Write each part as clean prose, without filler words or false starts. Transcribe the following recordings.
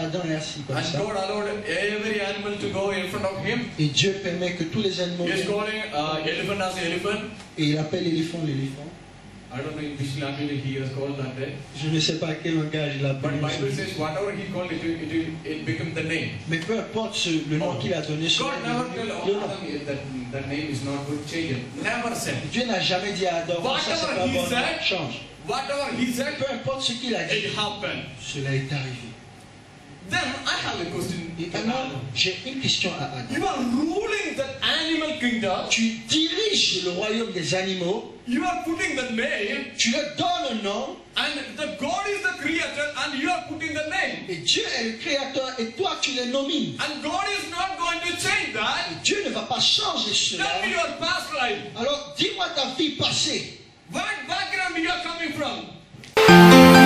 Adam est assis comme And ça. God allowed every animal to go in front of him. Et Dieu permet que tous les animaux He is viennent. calling elephant as elephant. Et il appelle l'éléphant l'éléphant. I don't know in which language he has called that day. Je ne sais pas quel langage il a But appelé. Bible says whatever he called it became the name. Mais peu importe le nom qu'il a donné, God never told le nom. Adam that name is not good, change it. Never said. Dieu n'a jamais dit à Adam, ça c'est pas bon, change. Whatever he said, Peu importe ce qu'il a dit, it happened. cela est arrivé. Then I have a question. Et maintenant, j'ai une question à Adam. You are ruling that animal kingdom. Tu diriges le royaume des animaux. You are putting the name. Tu leur donnes un nom. And the God is the creator and you are putting the name. Et Dieu est le créateur et toi tu les nomines. And God is not going to change that. Et Dieu ne va pas changer cela. Tell me your past life. Alors dis-moi ta vie passée. What background you are coming from?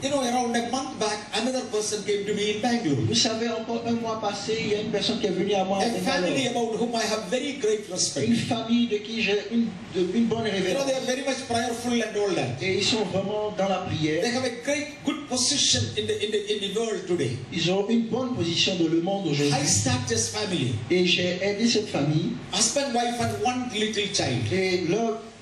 You know, around a month back, another person came to me in Bangalore. Vous savez, encore un mois passé, il y a une personne qui est venue à moi. A family about whom I have very great respect. Une famille de qui j'ai une bonne You know, révérence. they are very much prayerful and all that. Et ils sont vraiment dans la prière. They have a great, good position in the world today. Ils ont une bonne position dans le monde aujourd'hui. High status family. Et j'ai aidé cette famille. Husband, wife, and one little child. Et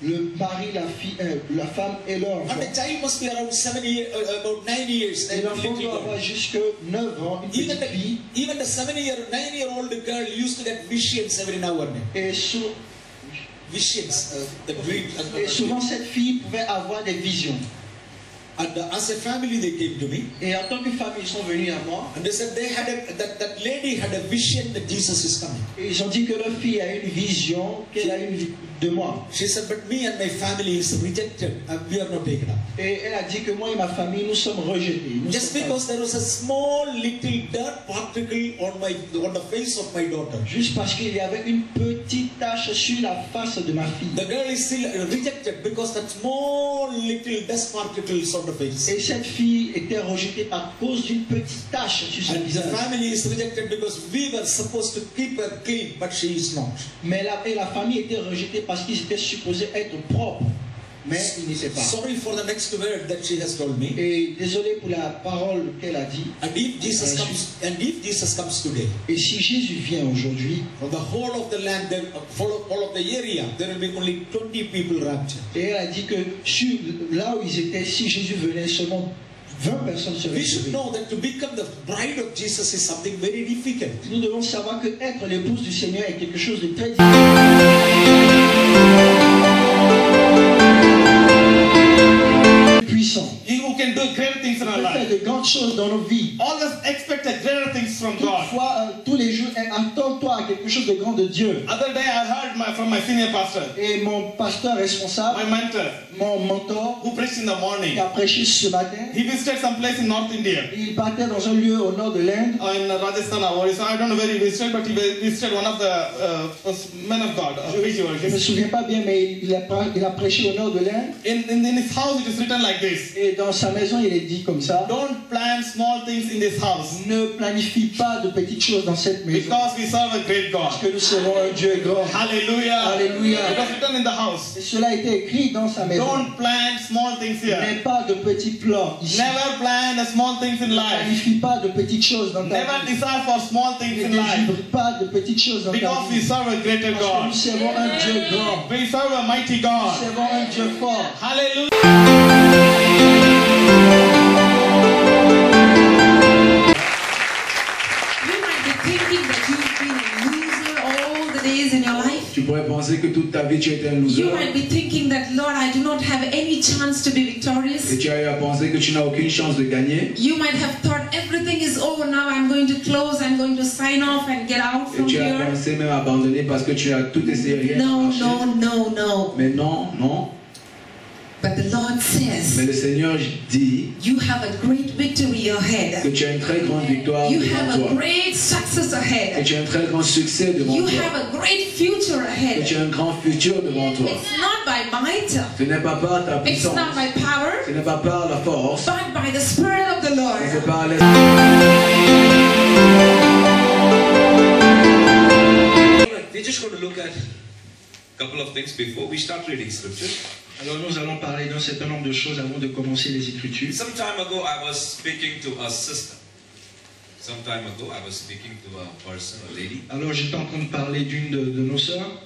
le mari, la femme et leur enfant. And the child must be around 7 years, about 9 years. Et l'enfant doit avoir jusque 9 ans, une petite fille. Even the 9-year-old girl used to get visions every now and then. Et Visions, the dreams. Et souvent cette fille pouvait avoir des visions. And as a family, they came to me. Et en tant que famille, ils sont venus à moi. And they said that lady had a vision that Jesus is coming. Et ils ont dit que leur fille a une vision, qu'elle a une de moi. She said, but me and my family is rejected and we are not taken up. Et elle a dit que moi et ma famille, nous sommes rejetés. Just because there was a small little dirt particle on the face of my daughter. Juste parce qu'il y avait une petite tache sur la face de ma fille. The girl is still rejected because that small little dust particles on the face. Et cette fille était rejetée par cause d'une petite tache sur son And the visage. family is rejected because we were supposed to keep her clean, but she is not. Mais la famille était rejetée parce qu'ils étaient supposés être propres. Mais ils n'étaient pas. Sorry for the next word that she has told me. Et désolé pour la parole qu'elle a dit. And if Jesus comes today, Et si Jésus vient aujourd'hui, from the whole of the land, all of the area, there will be only 20 people raptured. et elle a dit que sur, là où ils étaient, si Jésus venait, seulement 20 personnes seraient We should sauvées. know that to become the bride of Jesus is something very difficult. Nous devons savoir que être l'épouse du Seigneur est quelque chose de très puissant. Who can do great things in our On peut faire life. de grandes choses dans nos vies. Always expect greater things from God. Toutefois, tous les jours, attends-toi à quelque chose de grand de Dieu. Other day I heard from my senior pastor, Et mon pasteur responsable, my mentor, mon mentor, who preached in the morning. qui a prêché ce matin, He visited some place in North India, il partait dans un lieu au nord de l'Inde. in Rajasthan or Orissa. I don't know where he visited, but he visited one of the men of God, Je ne me souviens pas bien, mais il a prêché au nord de l'Inde. In his house it is written like this: Et dans sa maison, il est dit comme ça. don't plan small things in this house, Ne planifie pas de petites choses dans cette maison. because we serve a great God. Parce que nous serons un Dieu grand. Hallelujah. Alléluia. It was written in the house. Et cela a été écrit dans sa maison. Don't plan small things here. Mais pas de petits plans ici. Never plan the small things in Ne life. planifie pas de petites choses dans ta Never vie. desire for small things Ne in life. désire pas de petites choses dans ta Because we vie. serve a greater Parce que God. nous servons un Dieu grand. We serve a mighty Nous God. servons un Dieu fort. Hallelujah. You might be thinking that you've been a loser all the days in your life. Tu pourrais penser que toute ta vie tu étais un loser. You might be thinking that, Lord, I do not have any chance to be Et victorious. tu as eu à penser que tu n'as aucune chance de gagner. You might have thought everything is over now, I'm going to close, I'm going to sign off and get out Et from tu as here. pensé même abandonner parce que tu as tout essayé, rien n'a No, marché. no, no, no. Mais non, non. But the Lord Mais says, le Seigneur dit you have a great victory que ahead. tu as une très grande victoire You devant have a toi. great success Que ahead. tu as un très grand succès devant You toi. have a great future Que tu ahead. as un grand futur devant toi. It's not by might, Ce n'est pas par ta it's puissance. not by power, Ce n'est pas par la force. but by the Spirit of the Mais Lord. c'est par l'esprit. We're just going to look at a couple of things before we start reading scripture. Alors nous allons parler d'un certain nombre de choses avant de commencer les Écritures. Some time ago, I was speaking to a sister. Some time ago, I was speaking to a person, a lady. Alors j'étais en train de parler d'une de nos sœurs.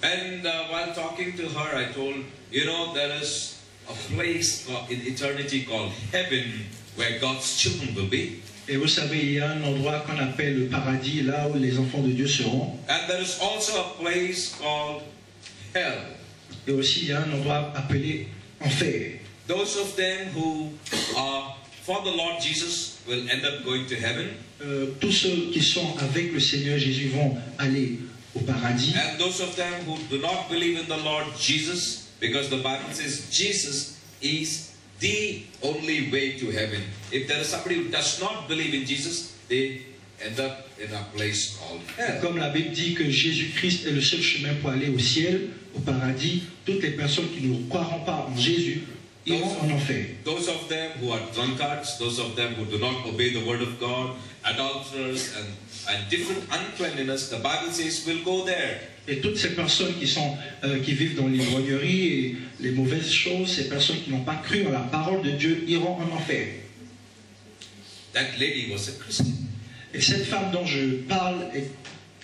And while talking to her, I told, you know, there is a place in eternity called heaven where God's children will be. Et vous savez, il y a un endroit qu'on appelle le paradis, là où les enfants de Dieu seront. And there is also a place called hell. Et aussi, il y a un endroit appelé enfer. Those of them who are for the Lord Jesus will end up going to heaven. Tous ceux qui sont avec le Seigneur Jésus vont aller au paradis. And those of them who do not believe in the Lord Jesus, because the Bible says Jesus is the only way to heaven. If there is somebody who does not believe in Jesus, they end up in a place called hell. Comme la Bible dit que Jésus-Christ est le seul chemin pour aller au ciel, au paradis, toutes les personnes qui ne croiront pas en Jésus iront en enfer. Those of them who are drunkards, those of them who do not obey the word of God, adulterers and different uncleanliness, the Bible says will go there. Et toutes ces personnes qui vivent dans l'ivrognerie et les mauvaises choses, ces personnes qui n'ont pas cru en la parole de Dieu iront en enfer. That lady was a Christian. Et cette femme dont je parle est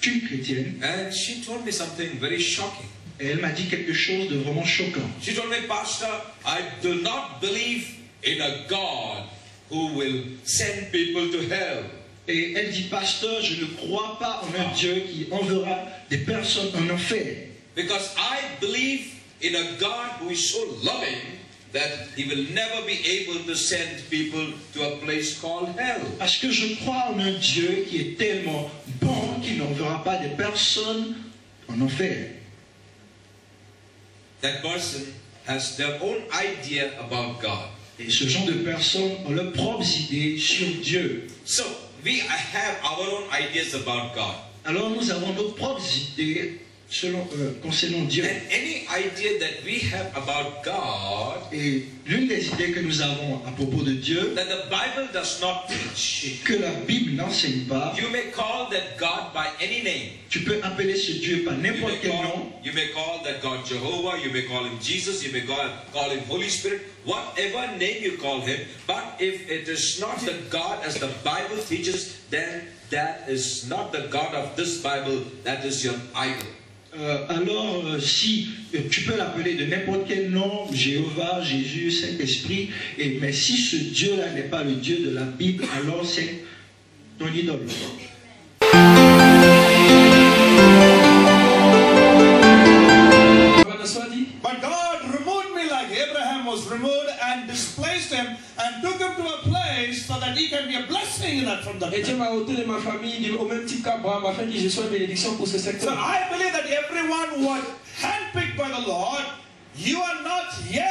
une chrétienne. And she told me something very shocking. Et elle m'a dit quelque chose de vraiment choquant. She told me, Pastor, I do not believe in a God who will send people to hell. Et elle dit, pasteur, je ne crois pas en un Dieu qui enverra des personnes en enfer. Because I believe in a God who is so loving that he will never be able to send people to a place called hell. Parce que je crois en un Dieu qui est tellement bon qu'il n'enverra pas des personnes en enfer. That person has their own idea about God. Et ce genre de personnes ont leurs propres idées sur Dieu. So, we have our own ideas about God. Alors nous avons nos propres idées concernant Dieu. And any idea that we have about God Et l'une des idées que nous avons à propos de Dieu, that the Bible does not teach, que la Bible n'enseigne pas, you may call that God by any name. tu peux appeler ce Dieu par n'importe quel nom. You may call that God Jehovah, you may call him Jesus, you may call him Holy Spirit, whatever name you call him. But if it is not the God as the Bible teaches, then that is not the God of this Bible, that is your idol. Alors, si tu peux l'appeler de n'importe quel nom, Jéhovah, Jésus, Saint-Esprit, mais si ce Dieu-là n'est pas le Dieu de la Bible, alors c'est ton idole. But God removed me like Abraham was removed and displaced him and took him to a place so that he can be a blessing in that from that Et Dieu place. m'a ôté de ma famille au même titre qu'Abraham afin que je sois une bénédiction pour ce So secteur. I believe that everyone who was handpicked by the Lord, you are not here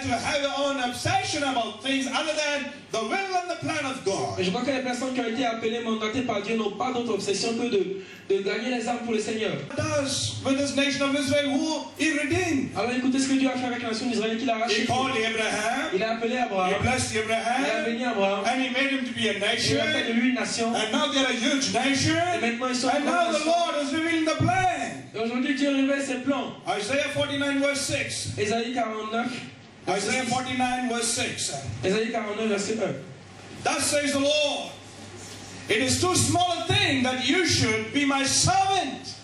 to have your own obsession about things other than the will and the plan of God. Et je crois que les personnes qui ont été appelées, mandatées par Dieu n'ont pas d'autre obsession que de gagner les âmes pour le Seigneur. Does with this nation of Israel who he redeemed. Alors écoutez ce que Dieu a fait avec la nation d'Israël qu'il a He racheté. called Abraham, Il a appelé he Abraham, blessed il a Abraham, béni Abraham, and he made him to be a il nation. a fait de lui une nation. And now they're a huge nation. Et maintenant ils sont And une now grande the nation. Lord is revealing the plan. Et aujourd'hui Dieu révèle ses plans. Isaiah 49 verse 6. Ésaïe 49, Isaiah 49 verse 6. Ésaïe 49 verset 1. Thus says the Lord, it is too small a thing that you should be my servant,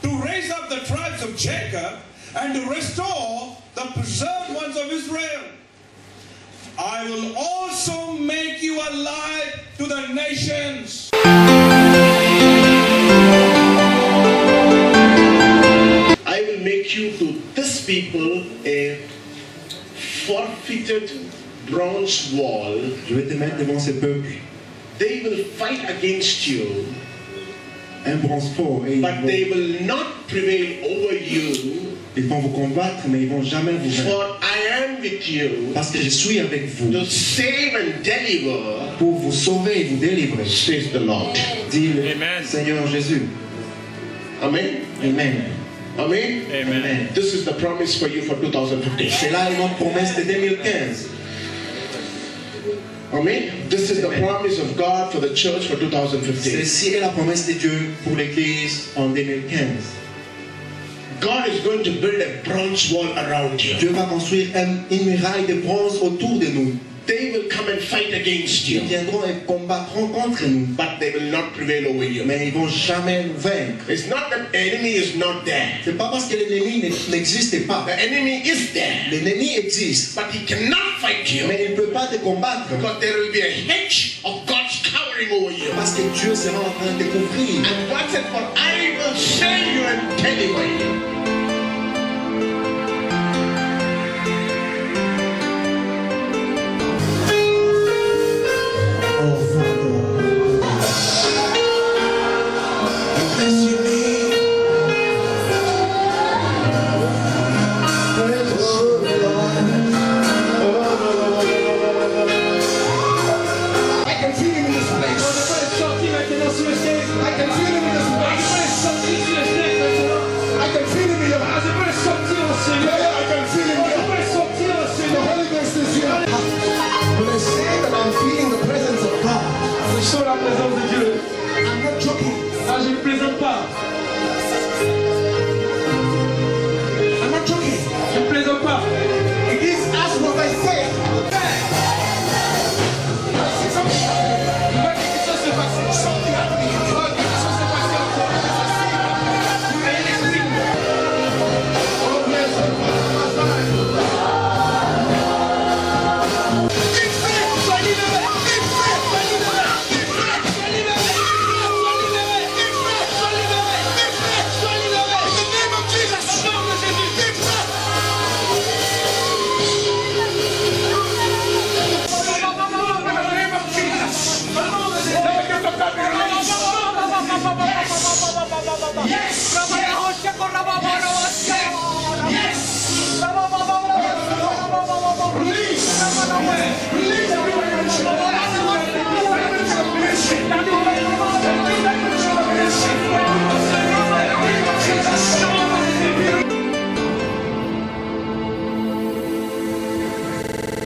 to raise up the tribes of Jacob and to restore the preserved ones of Israel. I will also make you a light to the nations. I will make you to this people a forfeited bronze wall. Je vais te mettre devant ce peuple They will fight against you, un bronze fort et but they will not prevail over you. ils vont vous combattre mais ils vont jamais vous vaincre. For I am with you Parce que je suis avec vous to save and deliver, pour vous sauver et vous délivrer, says the Lord. dit le Seigneur Jésus. Amen. Amen. Amen. Amen. This is the promise for you for 2015. C'est là notre promesse de 2015. Amen. This is the Amen. promise of God for the church for 2015. Ceci est la promesse de Dieu pour l'Église en 2015. God is going to build a bronze wall around you. Dieu va construire une muraille de bronze autour de nous. They will come and fight against you, Ils viendront et combattront contre nous, but they will not prevail over you. mais ils vont jamais nous vaincre. It's not that enemy is not there. C'est pas parce que l'ennemi n'existe pas. The enemy is there, L'ennemi existe, but he cannot fight you mais il ne peut pas te combattre because there will be a hedge of God's covering over you. parce que Dieu sera en train de te couvrir. And God said, "For I will save you and deliver you."